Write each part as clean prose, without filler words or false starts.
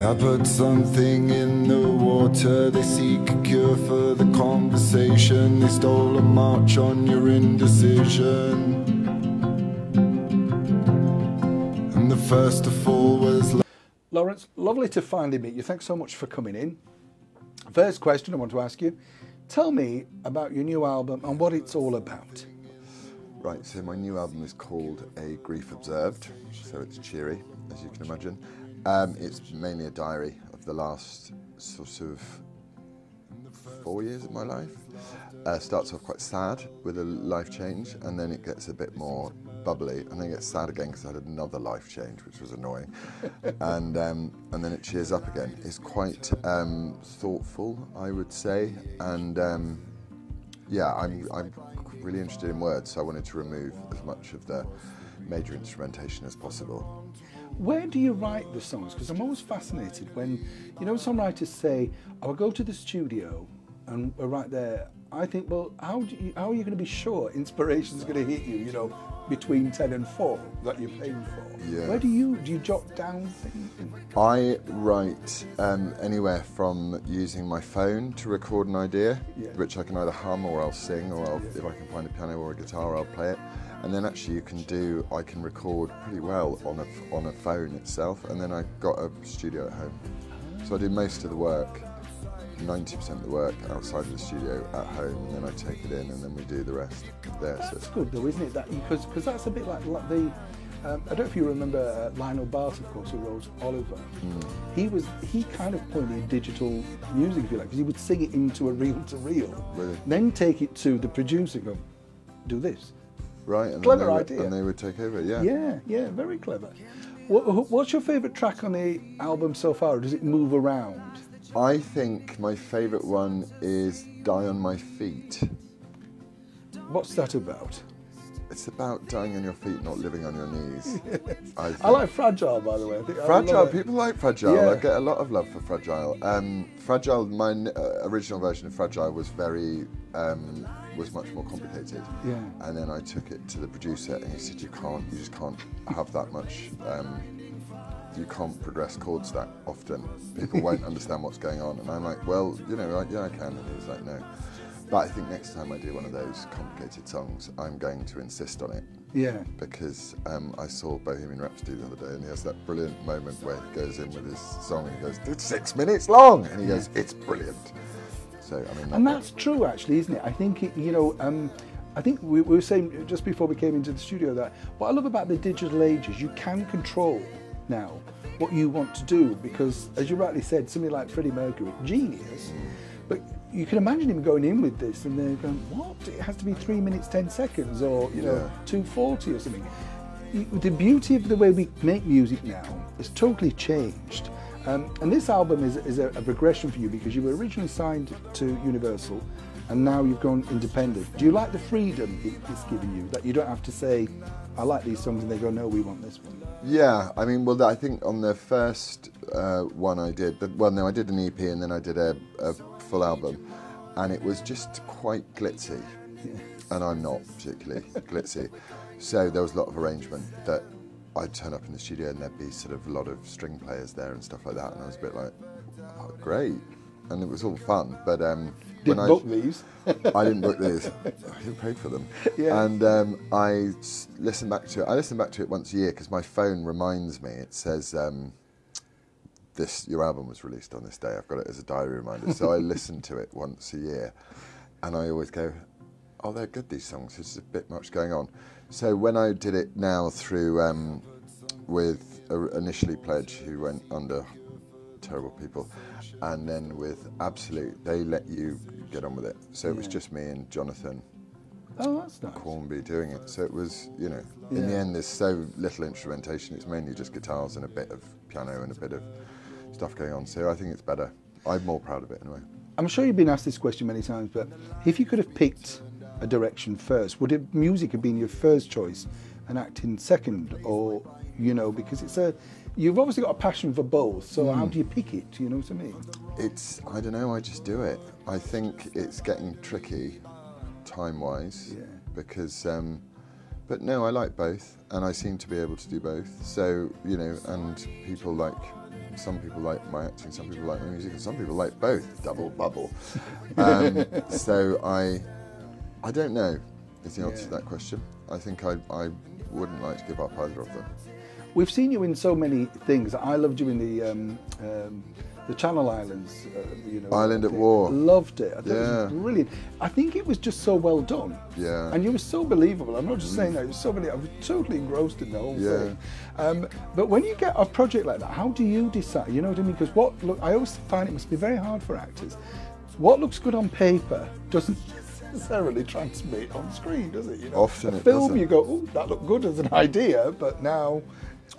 I put something in the water, they seek a cure for the conversation, they stole a march on your indecision, and the first to fall was... Laurence, lovely to finally meet you. Thanks so much for coming in. First question I want to ask you, tell me about your new album and what it's all about. Right, so my new album is called A Grief Observed, so it's cheery, as you can imagine. It's mainly a diary of the last sort of 4 years of my life. Starts off quite sad with a life change, and then it gets a bit more bubbly, and then it gets sad again because I had another life change, which was annoying. and then it cheers up again. It's quite thoughtful, I would say, and yeah, I'm really interested in words, so I wanted to remove as much of the major instrumentation as possible. Where do you write the songs? Because I'm always fascinated when, you know, songwriters say, "Oh, I'll go to the studio and we're right there." I think, well, how are you going to be sure inspiration's going to hit you, you know, between 10 and 4 that you're paying for? Yeah. Where do you jot down things? I write anywhere from using my phone to record an idea, which I can either hum or I'll sing, or if I can find a piano or a guitar, I'll play it. And then actually I can record pretty well on a phone itself, and then I've got a studio at home. So I do most of the work, 90% of the work outside of the studio at home, and then I take it in and then we do the rest there. That's good though, isn't it? That because that's a bit like the, I don't know if you remember Lionel Barth, of course, who wrote Oliver. He kind of pointed digital music, if you like, because he would sing it into a reel-to-reel, Really? then take it to the producer and go, do this. Right, and Clever idea. And they would take over, yeah. Yeah, very clever. What's your favourite track on the album so far, or does it move around? I think my favourite one is Die on My Feet. What's that about? It's about dying on your feet, not living on your knees. I like Fragile, by the way. Fragile, people like Fragile. Yeah. I get a lot of love for Fragile. Fragile, my original version of Fragile was was much more complicated. Yeah. And then I took it to the producer, and he said, you just can't have that much. You can't progress chords that often. People won't understand what's going on. And I'm like, well, you know, yeah, I can. And he was like, no. But I think next time I do one of those complicated songs, I'm going to insist on it. Yeah. Because I saw Bohemian Rhapsody the other day, and he has that brilliant moment where he goes in with his song and he goes, it's 6 minutes long! And he goes, it's brilliant. So, I mean... And that's true, actually, isn't it? I think, I think we were saying just before we came into the studio that what I love about the digital age is you can control now what you want to do, because, as you rightly said, somebody like Freddie Mercury, genius, but you can imagine him going in with this and they're going, what? It has to be 3 minutes 10 seconds, or 2:40 or something. The beauty of the way we make music now has totally changed, and this album is a progression for you, because you were originally signed to Universal and now you've gone independent. Do you like the freedom it's giving you, that you don't have to say, I like these songs, and they go, no, we want this one? Yeah, I mean, well, I think on the first one I did, I did an EP and then I did a full album, and it was just quite glitzy, and I'm not particularly glitzy. So there was a lot of arrangement that I'd turn up in the studio and there'd be sort of a lot of string players there and stuff like that, and I was a bit like, oh, great. And it was all fun, but didn't book these. I didn't book these. I didn't pay for them. Yeah. And I listened back to it. I listen back to it once a year because my phone reminds me. It says, your album was released on this day. I've got it as a diary reminder. So I listen to it once a year, and I always go, oh, they're good, these songs. There's a bit much going on. So when I did it now through with initially Pledge, who went under, terrible people, and then with Absolute, they let you get on with it. So it was just me and Jonathan Cornby doing it. So it was, you know, in the end there's so little instrumentation, it's mainly just guitars and a bit of piano and a bit of stuff going on. So I think it's better. I'm more proud of it anyway. I'm sure you've been asked this question many times, but if you could have picked a direction first, would music have been your first choice and acting second? Or, you know, because you've obviously got a passion for both, so how do you pick it? Do you know what I mean? I don't know, I just do it. I think it's getting tricky time-wise, because, but no, I like both, and I seem to be able to do both. So, you know, and people like some people like my acting, some people like my music, and some people like both. Double bubble. So I don't know is the answer to that question. I think I wouldn't like to give up either of them. We've seen you in so many things. I loved you in the Channel Islands. Island at War. Loved it. I thought it was brilliant. I think it was just so well done. Yeah. And you were so believable. I'm not just saying that. It was so believable. I was totally engrossed in the whole thing. But when you get a project like that, how do you decide? You know what I mean? Because I always find it must be very hard for actors. What looks good on paper doesn't necessarily transmit on screen, does it? You know, often a it film, doesn't. you go, oh, that looked good as an idea, but now.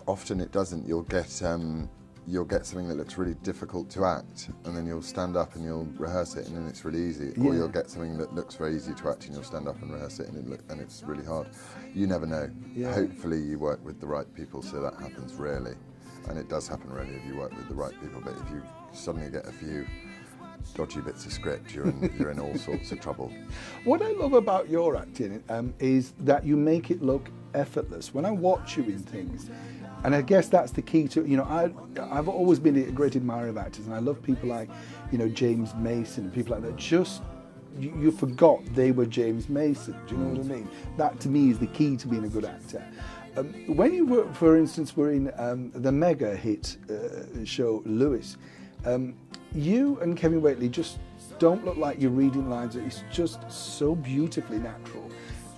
Often it doesn't. You'll get something that looks really difficult to act, and then you'll stand up and you'll rehearse it, and then it's really easy. Or you'll get something that looks very easy to act, and you'll stand up and rehearse it, and it's really hard. You never know. Yeah. Hopefully you work with the right people, so that happens rarely, and it does happen rarely if you work with the right people. But if you suddenly get a few dodgy bits of script, you're in all sorts of trouble. What I love about your acting is that you make it look effortless. When I watch you in things, and I guess that's the key to, you know, I've always been a great admirer of actors, and I love people like, you know, James Mason and people like that. Just, you forgot they were James Mason. Do you know what I mean? That to me is the key to being a good actor. When you were, for instance, were in the mega hit show Lewis, you and Kevin Whately just don't look like you're reading lines. It's just so beautifully natural.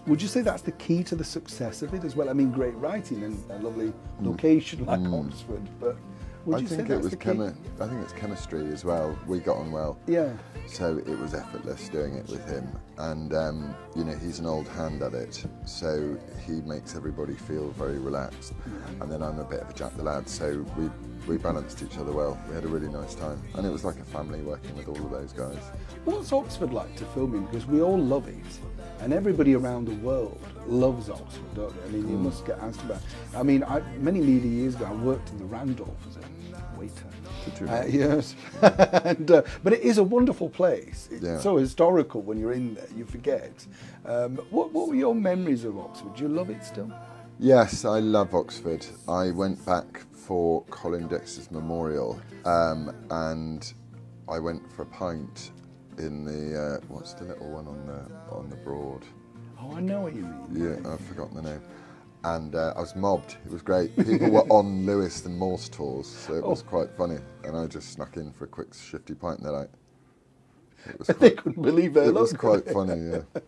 Would you say that's the key to the success of it as well? I mean, great writing and a lovely location like Oxford, but would you say that's the key? I think it's chemistry as well. We got on well. Yeah. So it was effortless doing it with him, and you know, he's an old hand at it, so he makes everybody feel very relaxed. And then I'm a bit of a Jack the Lad, so we balanced each other well. We had a really nice time, and it was like a family working with all of those guys. What's Oxford like to film in? Because we all love it, and everybody around the world loves Oxford, don't they? I mean, you must get asked about. I mean, many years ago, I worked in the Randolph as a waiter. Yes, but it is a wonderful place. It's so historical when you're in there, you forget. What were your memories of Oxford? Do you love it still? Yes, I love Oxford. I went back for Colin Dexter's memorial, and I went for a pint in the what's the little one on the Broad? Oh, I know what you mean. Yeah, I've forgotten the name. And I was mobbed. It was great. People were on Lewis and Morse tours, so it was quite funny. And I just snuck in for a quick shifty pint, and they're like, they couldn't believe their luck. It was quite funny, yeah.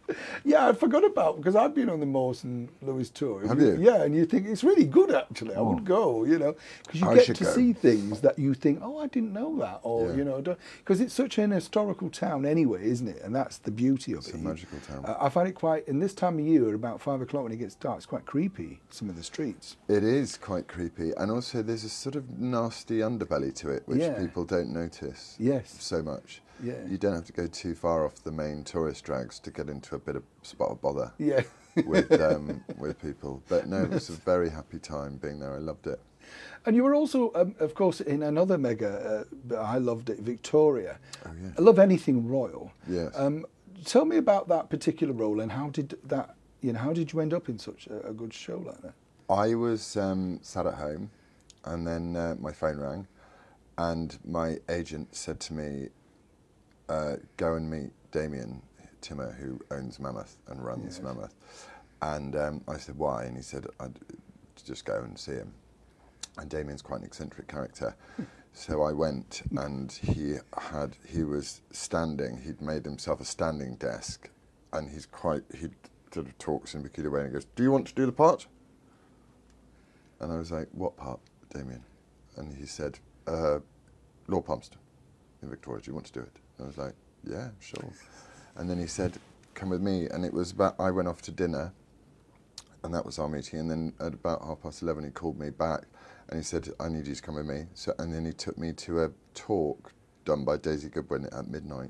Yeah, I forgot about, because I've been on the Morse and Lewis tour. Have you? Yeah, and you think it's really good actually. I would go, you know, because you get to see things that you think, oh, I didn't know that, or you know, because it's such an historical town anyway, isn't it? And that's the beauty of it. It's a magical town. I find it quite, in this time of year, about 5 o'clock when it gets dark, it's quite creepy. Some of the streets. It is quite creepy, and also there's a sort of nasty underbelly to it, which people don't notice. So much. Yeah. You don't have to go too far off the main tourist drags to get into a bit of spot of bother with people. But no, it was a very happy time being there. I loved it. And you were also, of course, in another mega, I loved it, Victoria. Oh, yeah. I love anything royal. Yes. Tell me about that particular role, and how did that, you know, how did you end up in such a good show like that? I was sat at home, and then my phone rang, and my agent said to me, go and meet Damien Timmer, who owns Mammoth and runs Mammoth. And I said, why? And he said, I'd just go and see him. And Damien's quite an eccentric character. So I went, and he was standing, he'd made himself a standing desk, and he sort of talks in a peculiar way, and he goes, do you want to do the part? And I was like, what part, Damien? And he said, Lord Palmerston in Victoria, do you want to do it? I was like, yeah, sure. And then he said, come with me. And it was about, I went off to dinner, and that was our meeting. And then at about 11:30, he called me back, and he said, I need you to come with me. So, and then he took me to a talk done by Daisy Goodwin at midnight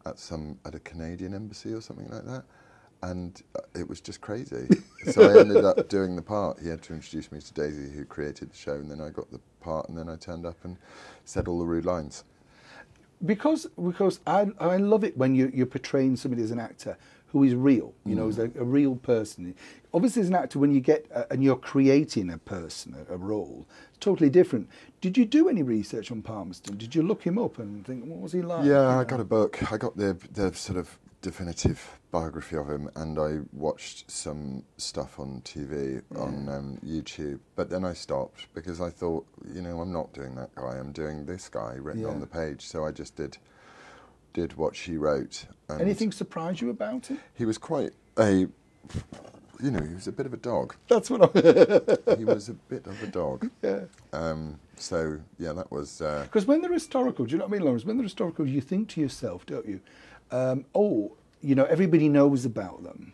at a Canadian embassy or something like that. And it was just crazy. So I ended up doing the part. He had to introduce me to Daisy, who created the show, and then I got the part, and then I turned up and said all the rude lines. Because I love it when you're portraying somebody as an actor who is real, you know, is a real person. Obviously, as an actor, when you get and you're creating a person, a role, it's totally different. Did you do any research on Palmerston? Did you look him up and think, what was he like? Yeah, I got a book. I got the sort of definitive biography of him, and I watched some stuff on TV, on YouTube, but then I stopped because I thought, you know, I'm not doing that guy, I'm doing this guy written on the page. So I just did what she wrote. And anything surprise you about him? he was quite a, you know, he was a bit of a dog. That's what I... He was a bit of a dog. Yeah. So, yeah, that was... Because when they're historical, do you know what I mean, Laurence? When they're historical, you think to yourself, don't you, oh, you know, everybody knows about them,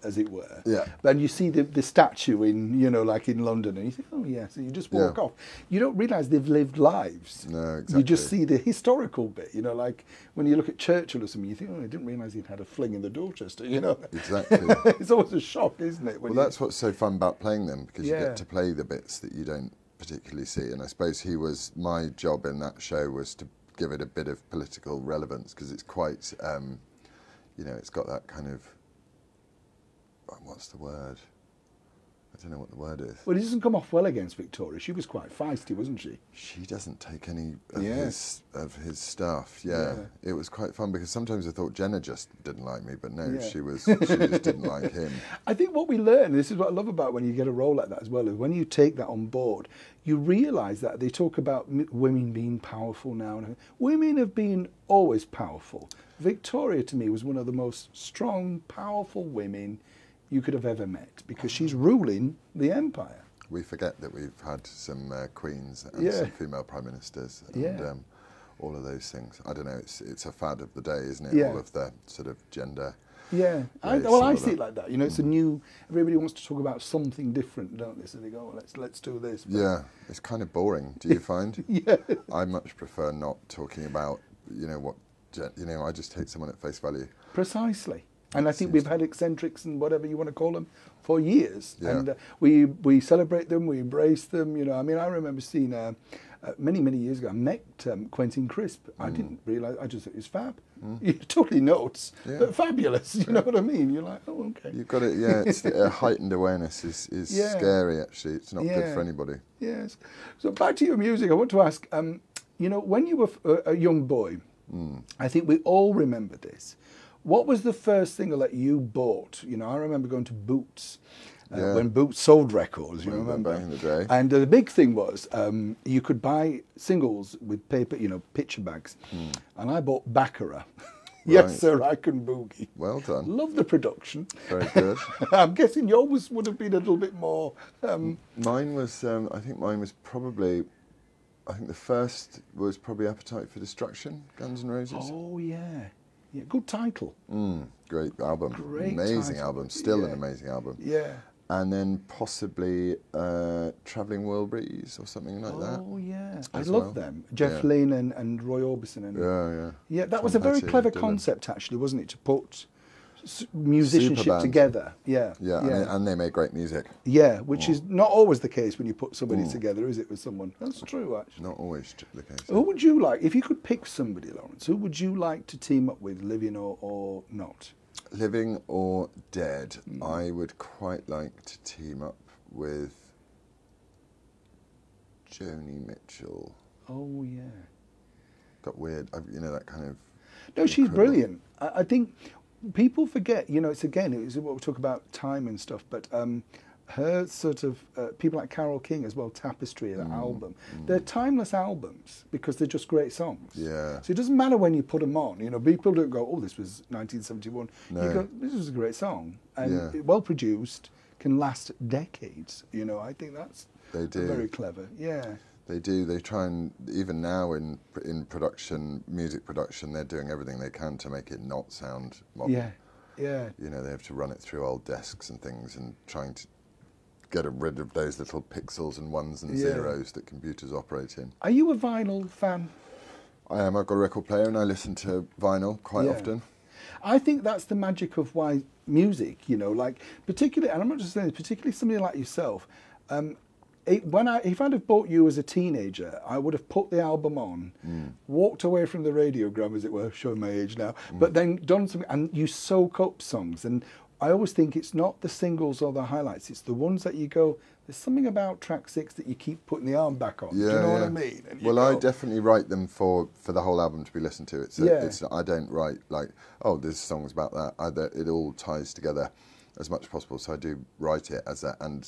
as it were. Yeah. And you see the statue in, you know, like in London, and you think, oh, yeah, so you just walk off. You don't realise they've lived lives. No, exactly. You just see the historical bit, you know, like when you look at Churchill or something, you think, oh, I didn't realise he'd had a fling in the Dorchester, you know. Exactly. It's always a shock, isn't it? Well, that's what's so fun about playing them, because you get to play the bits that you don't particularly see. And I suppose my job in that show was to give it a bit of political relevance, because it's quite, you know, it's got that kind of, what's the word? I don't know what the word is. Well, it doesn't come off well against Victoria. She was quite feisty, wasn't she? She doesn't take any of his stuff. Yeah. It was quite fun, because sometimes I thought Jenna just didn't like me, but no, she just didn't like him. I think what we learn, and this is what I love about when you get a role like that as well, is when you take that on board, you realise that they talk about women being powerful now. And women have been always powerful. Victoria, to me, was one of the most strong, powerful women you could have ever met, because she's ruling the empire. We forget that we've had some queens and some female prime ministers and all of those things. I don't know, it's a fad of the day, isn't it? All of the sort of gender. Yeah, I see it like that. You know, it's a new. Everybody wants to talk about something different, don't they? So they go, let's do this. But yeah, it's kind of boring. Do you find? Yeah. I much prefer not talking about, you know, what. You know, I just take someone at face value. Precisely. And I think we've had eccentrics and whatever you want to call them for years. Yeah. And we celebrate them, we embrace them. You know, I mean, I remember seeing many years ago, I met Quentin Crisp. I didn't realise, I just thought it was fab. You're totally nuts, but fabulous. You know what I mean? You're like, oh, okay. You've got it, yeah. It's heightened awareness is scary, actually. It's not good for anybody. Yes. So back to your music, I want to ask, you know, when you were a young boy, I think we all remember this. What was the first thing that you bought? You know, I remember going to Boots when Boots sold records. You remember? Back in the day. And the big thing was you could buy singles with paper, you know, picture bags. And I bought Baccarat. Yes, sir, I can boogie. Well done. Love the production. Very good. I'm guessing yours would have been a little bit more. Mine was, I think mine was probably. I think the first was probably Appetite for Destruction, Guns N' Roses. Oh yeah. Yeah, good title. Great album. Amazing album. Still an amazing album. Yeah. And then possibly Travelling Wilburys or something like that. Oh, yeah. I love them. Jeff Lynne and Roy Orbison. And, yeah, that was a very clever concept, actually, wasn't it, to put musicianship together. Yeah. And they make great music. Yeah, which is not always the case when you put somebody together, is it, with someone? That's true, actually. Not always the case. Who would you like, if you could pick somebody, Laurence, who would you like to team up with, living or not? Living or dead, I would quite like to team up with Joni Mitchell. Oh, yeah. Got weird, you know, that kind of... No, she's brilliant. I think people forget, you know, it's what we talk about time and stuff, but her sort of, people like Carole King as well, Tapestry, that album, they're timeless albums because they're just great songs. Yeah. So it doesn't matter when you put them on, you know, people don't go, oh, this was 1971. No. You go, this was a great song. And well produced, can last decades, you know, I think that's very clever. Yeah. They do. They try and, even now in production, music production, they're doing everything they can to make it not sound modern. Yeah. You know, they have to run it through old desks and things and trying to get rid of those little pixels and ones and zeros that computers operate in. Are you a vinyl fan? I am. I've got a record player and I listen to vinyl quite often. I think that's the magic of why music, you know, like particularly, and I'm not just saying this, particularly somebody like yourself, if I'd have bought you as a teenager, I would have put the album on, walked away from the radiogram, as it were, showing my age now, but then done something, and you soak up songs. And I always think it's not the singles or the highlights, it's the ones that you go, there's something about track 6 that you keep putting the arm back on. Do you know what I mean? Well, I definitely write them for the whole album to be listened to. It's I don't write like, oh, there's songs about that. It all ties together as much as possible. So I do write it as that and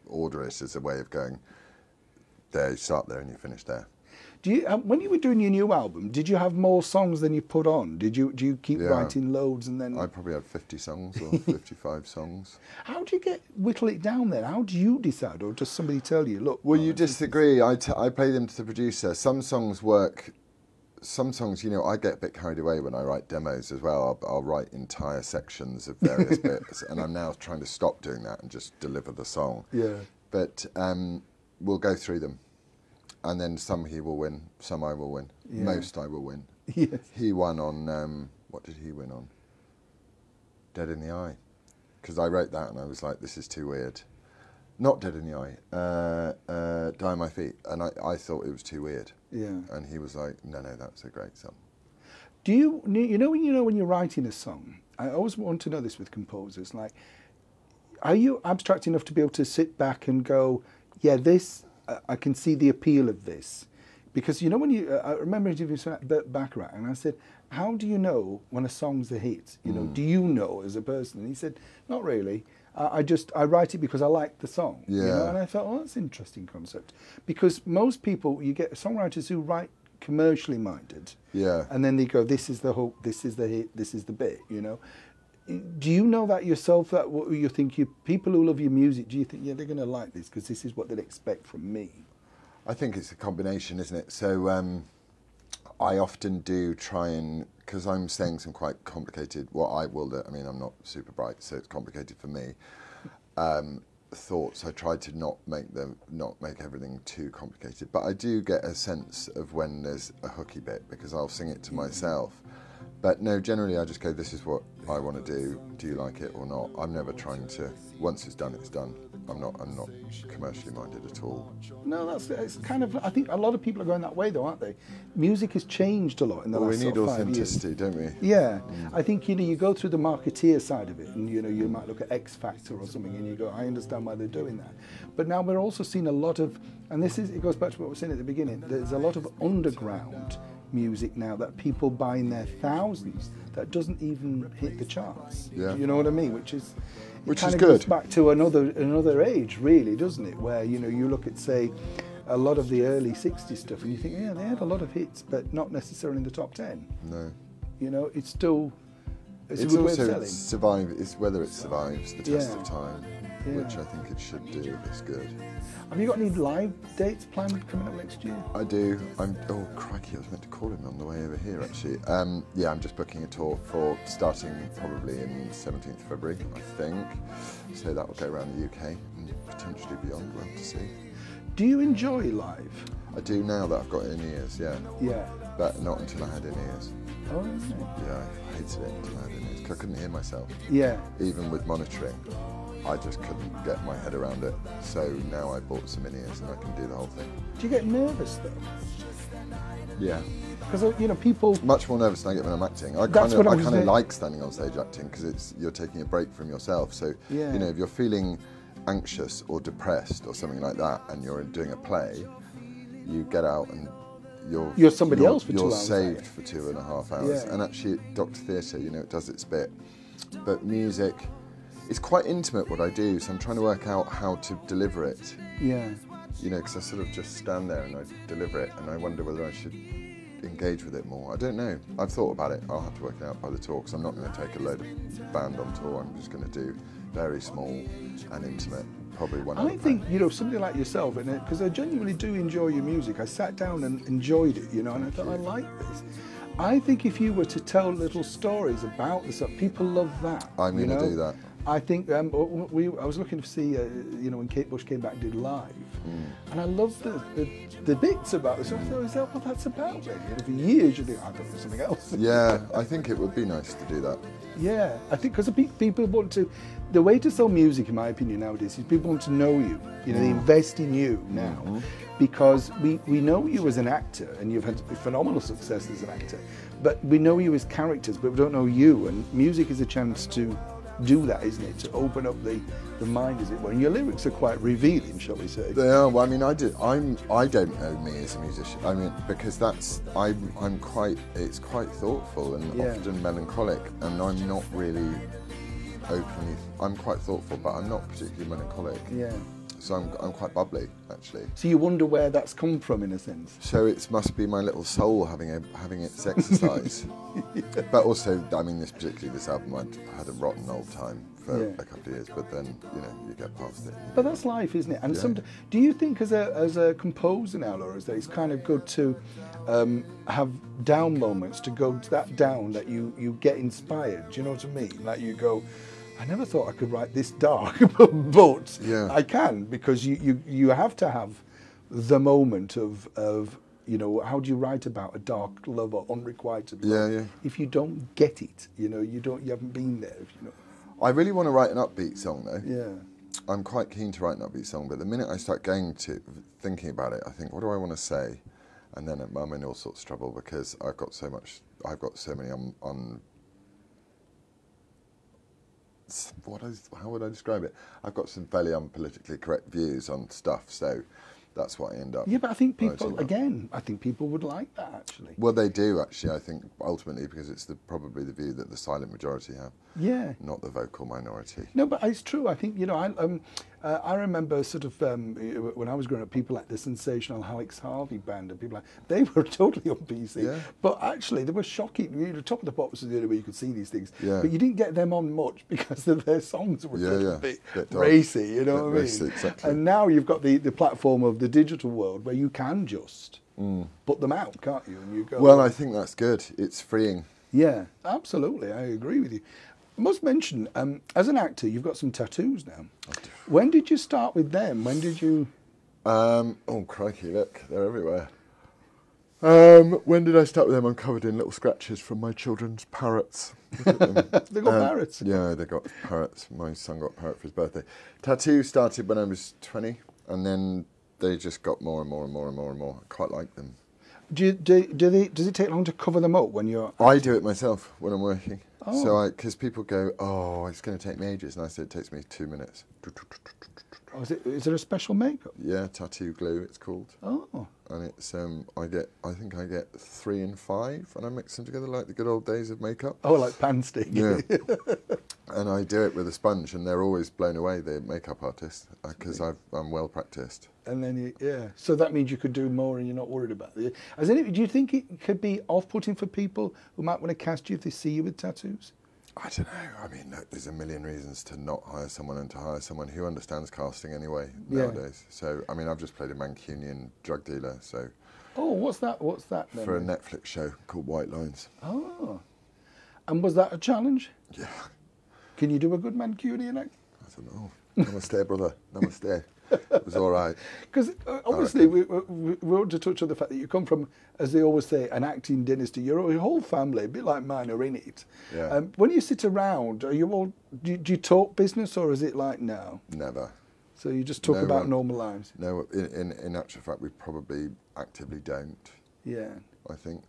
order it as a way of going, there, you start there and you finish there. Do you, when you were doing your new album, did you have more songs than you put on? Do you keep writing loads and then? I probably had 50 songs or 55 songs. How do you whittle it down then? How do you decide, or does somebody tell you, look? Well, you disagree. I play them to the producer. Some songs work. Some songs, you know, I get a bit carried away when I write demos as well. I'll write entire sections of various bits, and I'm now trying to stop doing that and just deliver the song. Yeah. But we'll go through them. And then some he will win, some I will win. Yeah. Most I will win. Yes. He won on, what did he win on? Dead in the Eye. Because I wrote that and I was like, this is too weird. Not Dead in the Eye, Die on My Feet. And I thought it was too weird. Yeah. And he was like, no, that's a great song. Do you know when you're writing a song, I always want to know this with composers, like, are you abstract enough to be able to sit back and go, yeah, this, I can see the appeal of this? Because, you know, when I remember interviewing Burt Bacharach, and I said, how do you know when a song's a hit? You know, do you know as a person? And he said, not really. I write it because I like the song. Yeah. You know? And I thought, oh, that's an interesting concept. Because most people, you get songwriters who write commercially minded. Yeah. And then they go, this is the hook, this is the hit, this is the bit, you know. Do you know that yourself, that what you think, people who love your music, do you think, yeah, they're going to like this because this is what they'd expect from me? I think it's a combination, isn't it? So I often do try and, because I'm saying some quite complicated, I mean, I'm not super bright, so it's complicated for me, thoughts. I try to not make everything too complicated, but I do get a sense of when there's a hooky bit, because I'll sing it to myself. But no, generally I just go, this is what I want to do you like it or not? I'm never trying to, once it's done, it's done. I'm not commercially minded at all. No, it's kind of, I think a lot of people are going that way though, aren't they? Music has changed a lot in the last 5 years. We need authenticity, don't we? Yeah, I think, you know, you go through the marketeer side of it, and, you know, you might look at X Factor or something and you go, I understand why they're doing that. But now we're also seeing a lot of, and it goes back to what we were saying at the beginning, there's a lot of underground music now that people buy in their thousands that doesn't even hit the charts. Yeah. You know what I mean? Which is good. Goes back to another age, really, doesn't it? Where, you know, you look at, say, a lot of the early 60s stuff and you think, yeah, they had a lot of hits, but not necessarily in the top 10. No. You know, it's still, it's a good way of selling. It's whether it survives the test of time, which I think it should do. It's good. Have you got any live dates planned coming up next year? I do. Oh, crikey, I was meant to call him on the way over here, actually. Yeah, I'm just booking a tour for starting probably in 17th February, I think. So that will go around the UK and potentially beyond. We'll have to see. Do you enjoy live? I do now that I've got in-ears, yeah. Yeah. But not until I had in-ears. Oh, okay. Yeah, I hated it until I had in-ears, because I couldn't hear myself. Yeah. Even with monitoring. I just couldn't get my head around it. So now I bought some in-ears and I can do the whole thing. Do you get nervous though? Yeah. Because, you know, people... Much more nervous than I get when I'm acting. I kind of like standing on stage acting because you're taking a break from yourself. So, you know, if you're feeling anxious or depressed or something like that and you're doing a play, you get out and you're somebody else for 2 hours. You're saved for 2.5 hours. Yeah. And actually, Dr. Theatre, you know, it does its bit. But music... It's quite intimate what I do, so I'm trying to work out how to deliver it. Yeah. You know, because I sort of just stand there and I deliver it, and I wonder whether I should engage with it more. I don't know. I've thought about it. I'll have to work it out by the tour, because I'm not going to take a load of band on tour. I'm just going to do very small and intimate. Probably one. I think, you know, somebody like yourself, because I genuinely do enjoy your music. I sat down and enjoyed it, you know, and I thought, I like this. I think if you were to tell little stories about the song, people love that. I'm going to do that. I think I was looking to see, you know, when Kate Bush came back and did Live, and I loved the bits about this. I thought, is that what that's about, really? And for years you think, I thought it was something else. Yeah, I think it would be nice to do that. Yeah, I think because people want to, the way to sell music, in my opinion, nowadays, is people want to know you. You know, they invest in you now because we know you as an actor, and you've had phenomenal success as an actor, but we know you as characters, but we don't know you. And music is a chance to do that, isn't it? To open up the mind, as it were. And your lyrics are quite revealing, shall we say? They are. Well, I mean, I don't know me as a musician. I mean, because I'm quite. It's quite thoughtful and often melancholic, and I'm not really openly. I'm quite thoughtful, but I'm not particularly melancholic. Yeah. So I'm quite bubbly, actually. So you wonder where that's come from, in a sense. So it must be my little soul having its exercise. But also, I mean, this album, I had a rotten old time for a couple of years, but then, you know, you get past it. But that's life, isn't it? And do you think, as a composer now, Laurence, that it's kind of good to have down moments, to go to that down, that you get inspired? Do you know what I mean? Like you go, I never thought I could write this dark, but I can, because you have to have the moment of you know, how do you write about a dark love or unrequited love if you don't get it? You know, you haven't been there. If you know. I really want to write an upbeat song, though. Yeah. I'm quite keen to write an upbeat song, but the minute I start thinking about it, I think, what do I want to say? And then I'm in all sorts of trouble because I've got so many how would I describe it? I've got some fairly unpolitically correct views on stuff, so that's what I end up. Yeah, but I think people would like that, actually. Well, they do, actually, I think, ultimately, because it's probably the view that the silent majority have. Yeah. Not the vocal minority. No, but it's true. I think, you know, I remember sort of when I was growing up, people like the sensational Alex Harvey band and people like, they were totally on PC. Yeah. But actually, they were shocking. You know, Top of the Pops was the only way you could see these things. Yeah. But you didn't get them on much because their songs were a little bit racy, you know what I mean? Racy, exactly. And now you've got the platform of the digital world where you can just put them out, can't you? And you go. Well, I think that's good. It's freeing. Yeah, absolutely. I agree with you. I must mention, as an actor, you've got some tattoos now. When did you start with them? When did you... oh, crikey, look, they're everywhere. When did I start with them? I'm covered in little scratches from my children's parrots. Look at them. They got parrots? Yeah, they got parrots. My son got a parrot for his birthday. Tattoos started when I was 20, and then they just got more and more and more and more and more. I quite like them. Does it take long to cover them up when you're... acting? I do it myself when I'm working. Oh. So because people go, oh, it's going to take me ages, and I say it takes me 2 minutes. Oh, is there a special makeup? Yeah, tattoo glue, it's called. Oh. And it's I think I get 3 and 5, and I mix them together like the good old days of makeup. Oh, like pan stick. Yeah. And I do it with a sponge, and they're always blown away, the makeup artists, because I'm well practiced. And then so that means you could do more, and you're not worried about it. Do you think it could be off-putting for people who might want to cast you if they see you with tattoos? I don't know. I mean, there's a million reasons to not hire someone and to hire someone who understands casting anyway nowadays. So, I mean, I've just played a Mancunian drug dealer, so... Oh, what's that then? For a Netflix show called White Lines. Oh. And was that a challenge? Yeah. Can you do a good Mancunian act? I don't know. Namaste, brother. Namaste. It was all right. Because obviously we want to touch on the fact that you come from, as they always say, an acting dynasty. Your whole family, a bit like mine, are in it. Yeah. When you sit around, are you all? Do you talk business, or is it like now? Never. So you just talk about normal lives? No, in actual fact, we probably actively don't. Yeah. I think.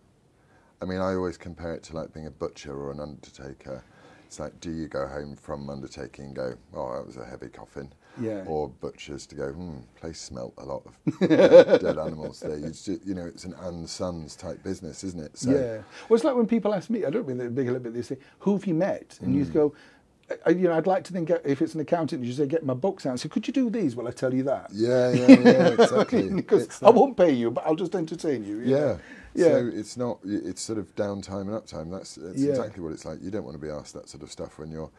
I mean, I always compare it to like being a butcher or an undertaker. It's like, do you go home from undertaking and go, oh, that was a heavy coffin? Yeah. Or butchers to go, place smelt a lot of dead animals there. You know, it's an and sons type business, isn't it? So, yeah. Well, it's like when people ask me, I don't mean the big a little bit, they say, who have you met? And you go, you know, I'd like to think, if it's an accountant, you say, get my books out. So could you do these? Well, I tell you that. Yeah, exactly. Because I won't pay you, but I'll just entertain you. Yeah. Yeah. So it's not, it's sort of downtime and uptime. That's exactly what it's like. You don't want to be asked that sort of stuff when you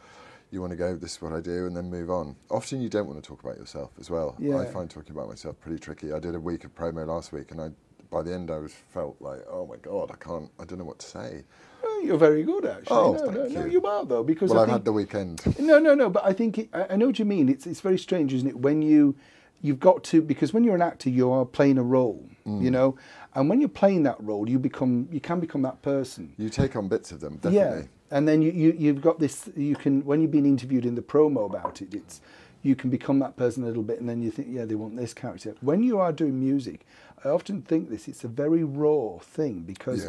want to go, this is what I do, and then move on. Often you don't want to talk about yourself as well. Yeah. I find talking about myself pretty tricky. I did a week of promo last week, and I by the end I felt like, oh my God, I don't know what to say. Well, you're very good, actually. Oh, no, you are, though, because well, I I've think, had the weekend. No, but I think I know what you mean. It's very strange, isn't it? When you've got to, because when you're an actor, you are playing a role, you know, and when you're playing that role, you can become that person. You take on bits of them, definitely. Yeah, and then you've got this. You can, when you've been interviewed in the promo about it, you can become that person a little bit, and then you think, yeah, they want this character. When you are doing music, I often think it's a very raw thing, because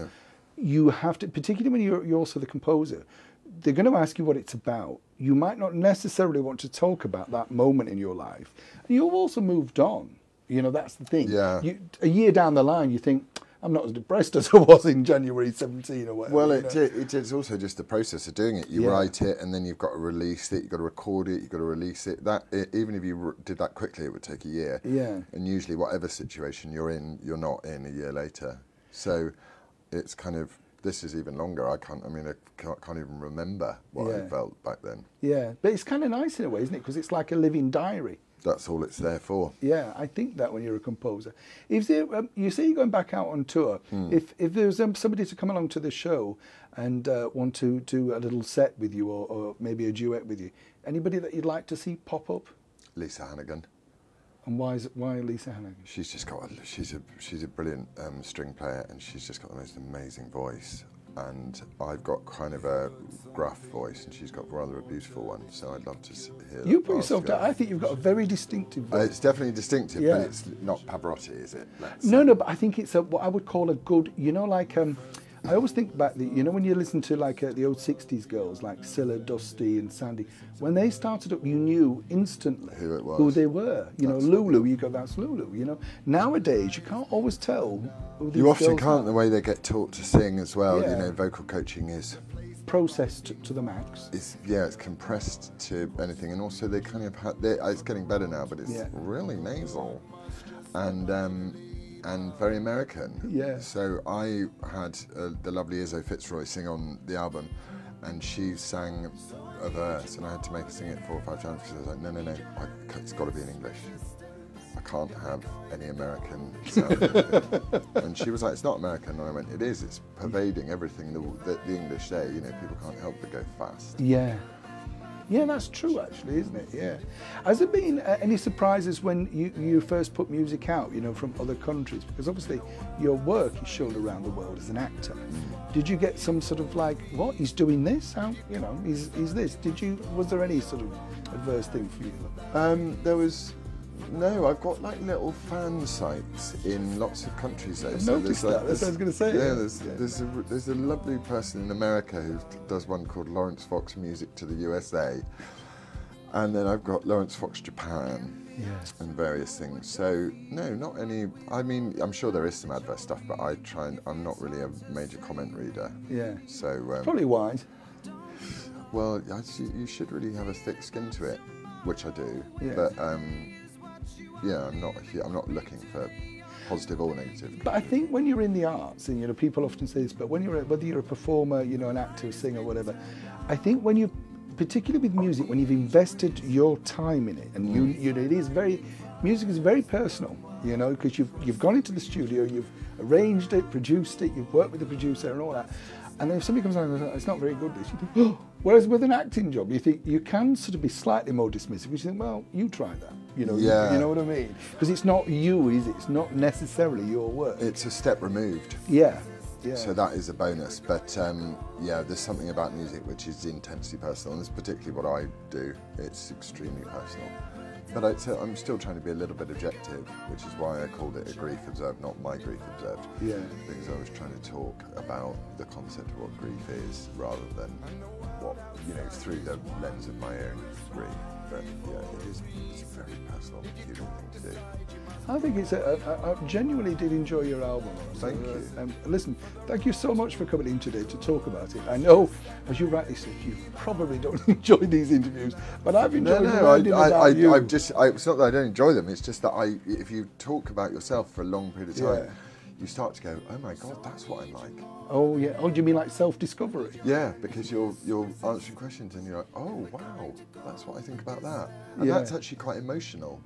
you have to, particularly when you're also the composer, they're going to ask you what it's about. You might not necessarily want to talk about that moment in your life. And you've also moved on. You know, that's the thing. Yeah. A year down the line, you think, I'm not as depressed as I was in January 17 or whatever. Well, it's also just the process of doing it. You write it, and then you've got to release it. You've got to record it. You've got to release it. Even if you did that quickly, it would take a year. Yeah. And usually, whatever situation you're in, you're not in a year later. So it's kind of, this is even longer. I can't even remember what I felt back then. Yeah, but it's kind of nice in a way, isn't it? Because it's like a living diary. That's all it's there for. Yeah, I think that when you're a composer. If there, you say you're going back out on tour, if there's somebody to come along to the show and want to do a little set with you, or maybe a duet with you, anybody that you'd like to see pop up? Lisa Hannigan. And why Lisa Hannigan? She's just got she's a brilliant string player, and she's just got the most amazing voice. And I've got kind of a gruff voice, and she's got rather a beautiful one. So I'd love to hear. You put yourself down. I think you've got a very distinctive voice. It's definitely distinctive, but it's not Pavarotti, is it? No, but I think it's what I would call a good. You know, like I always think back. You know, when you listen to like the old '60s girls like Cilla, Dusty, and Sandy, when they started up, you knew instantly who it was, who they were. You know, Lulu. You go, that's Lulu. You know, nowadays you can't always tell. Who these you often girls can't. are. The way they get taught to sing as well. Yeah. You know, vocal coaching is processed to the max. It's compressed to anything, and also they kind of it's getting better now, but it's really nasal, and very American. Yeah. So I had the lovely Izzo Fitzroy sing on the album, and she sang a verse, and I had to make her sing it 4 or 5 times because I was like, no, it's got to be in English. I can't have any American sound. And she was like, it's not American. And I went, it is. It's pervading everything the English say. You know, people can't help but go fast. Yeah. Yeah, that's true, actually, isn't it? Yeah. Has there been any surprises when you first put music out, you know, from other countries? Because obviously your work is shown around the world as an actor. Did you get some sort of like, what, he's doing this? How, you know, he's this? Was there any sort of adverse thing for you? There was... No, I've got like little fan sites in lots of countries though. I noticed that, that's what I was going to say. Yeah, there's a lovely person in America who does one called Laurence Fox Music to the USA. And then I've got Laurence Fox Japan and various things. So, no, not any, I mean, I'm sure there is some adverse stuff, but I'm not really a major comment reader. Yeah. So probably wise. Well, you should really have a thick skin to it, which I do. Yeah. But, yeah, I'm not looking for positive or negative. But I think when you're in the arts, and you know, people often say this, but when whether you're a performer, you know, an actor, a singer, whatever, I think when you, particularly with music, when you've invested your time in it, and you know, music is very personal, you know, because you've gone into the studio, you've arranged it, produced it, you've worked with the producer and all that. And then if somebody comes along and goes, it's not very good, this, you think, oh. Whereas with an acting job, you think you can sort of be slightly more dismissive, because you think, well, you try that, you know, you know what I mean? Because it's not you, is it? It's not necessarily your work. It's a step removed. Yeah. So that is a bonus, but yeah, there's something about music which is intensely personal, and it's particularly what I do. It's extremely personal. But I'm still trying to be a little bit objective, which is why I called it A Grief Observed, not My Grief Observed. Yeah. Because I was trying to talk about the concept of what grief is, rather than what, you know, through the lens of my own grief. But yeah, it's a very personal, human thing to do. I think I genuinely did enjoy your album. Thank you. Listen, thank you so much for coming in today to talk about it. I know, as you rightly said, you probably don't enjoy these interviews, but I've enjoyed learning about you. It's not that I don't enjoy them, it's just that if you talk about yourself for a long period of time, you start to go, oh my God, that's what I'm like. Oh yeah. Oh, do you mean like self-discovery? Yeah, because you're answering questions and you're like, oh wow, that's what I think about that. And that's actually quite emotional.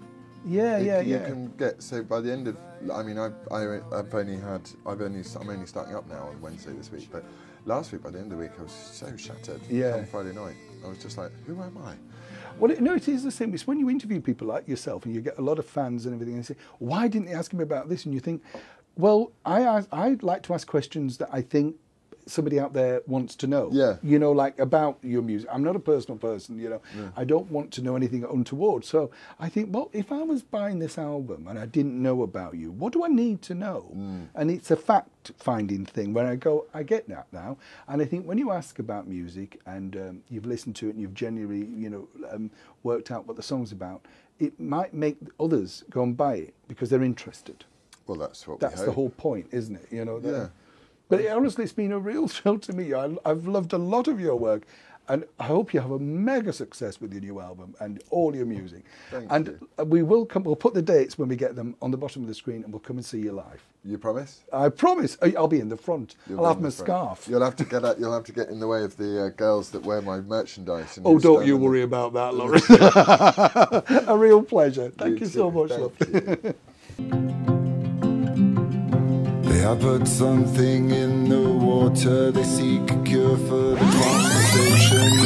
Yeah, You can get, so by the end of, I mean, I'm only starting up now on Wednesday this week, but last week, by the end of the week, I was so shattered. Yeah. On Friday night, I was just like, who am I? Well, no, it is the same. It's when you interview people like yourself and you get a lot of fans and everything, and they say, why didn't they ask me about this? And you think, well, I like to ask questions that I think somebody out there wants to know. Yeah. You know, like about your music. I'm not a personal person, you know. Yeah. I don't want to know anything untoward. So I think, well, if I was buying this album and I didn't know about you, what do I need to know? And it's a fact-finding thing where I go, I get that now. And I think when you ask about music and you've listened to it and you've genuinely, you know, worked out what the song's about, it might make others go and buy it because they're interested. Well, that's the whole point, isn't it? You know. Yeah. But honestly, it's been a real thrill to me. I've loved a lot of your work, and I hope you have a mega success with your new album and all your music. Thank you. We'll put the dates when we get them on the bottom of the screen, and we'll come and see you live. You promise? I promise. I'll be in the front. I'll have my scarf. You'll have to get out. You'll have to get in the way of the girls that wear my merchandise. Oh, don't you worry about that, Laurence. A real pleasure. Thank you so much, love. They have put something in the water. They seek a cure for the conversation.